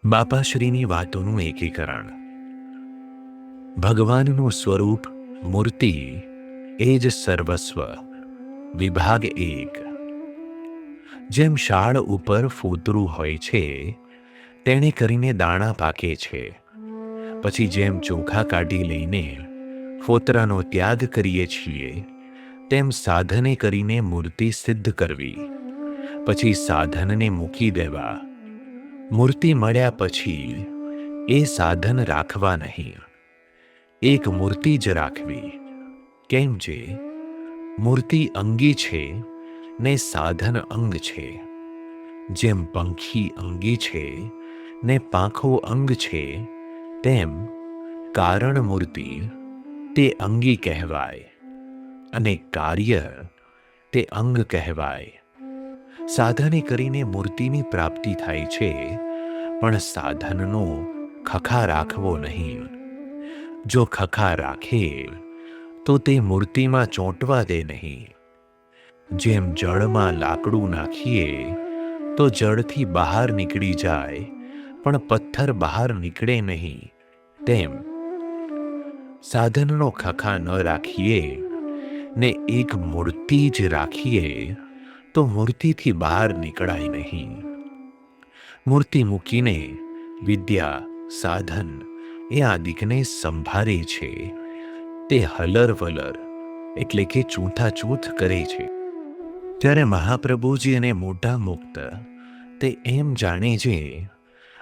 બાપાશ્રીની વાતોનું એકીકરણ. ભગવાનનું સ્વરૂપ મૂર્તિ એ જ સર્વસ્વ. વિભાગ 1. જેમ શાળ ઉપર ફોતરું હોય છે તેણે કરીને દાણા પાકે છે, પછી જેમ ચોખા કાઢી લઈને ફોતરાનો ત્યાગ કરીએ છીએ તેમ સાધને કરીને મૂર્તિ સિદ્ધ કરવી, પછી સાધનને મૂકી દેવા. મૂર્તિ મળ્યા પછી એ સાધન રાખવા નહીં, એક મૂર્તિ જ રાખવી. કેમ જે મૂર્તિ અંગી છે ને સાધન અંગ છે. જેમ પંખી અંગી છે ને પાંખો અંગ છે, તેમ કારણ મૂર્તિ તે અંગી કહેવાય અને કાર્ય તે અંગ કહેવાય. સાધને કરીને મૂર્તિની પ્રાપ્તિ થાય છે, પણ સાધનનો ખખા રાખવો નહીં. જો ખખા રાખે તો તે મૂર્તિમાં ચોંટવા દે નહીં. જેમ જળમાં લાકડું નાખીએ તો જળથી બહાર નીકળી જાય, પણ પથ્થર બહાર નીકળે નહીં, તેમ સાધનનો ખખા ન રાખીએ ને એક મૂર્તિ જ રાખીએ તો મૂર્તિથી બહાર નીકળાય નહીં. મૂર્તિ મૂકીને વિદ્યા, સાધન એ આદિકને સંભાળે છે. તે હલર વલર એટલે કે ચૂંથાચૂથ કરે છે. ત્યારે મહાપ્રભુજી અને મોટા મુક્ત તે એમ જાણે છે,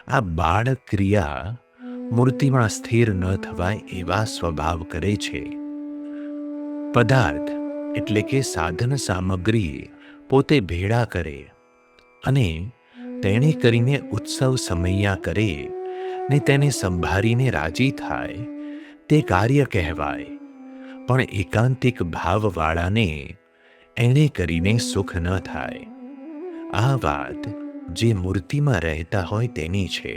આ બાળ ક્રિયા મૂર્તિમાં સ્થિર ન થવાય એવા સ્વભાવ કરે છે. પદાર્થ એટલે કે સાધન સામગ્રી પોતે ભેળા કરે અને તેણે કરીને ઉત્સવ સમૈયા કરે ને તેને સંભાળીને રાજી થાય, તે કાર્ય કહેવાય. પણ એકાંતિક ભાવવાળાને એણે કરીને સુખ ન થાય. આ વાત જે મૂર્તિમાં રહેતા હોય તેની છે.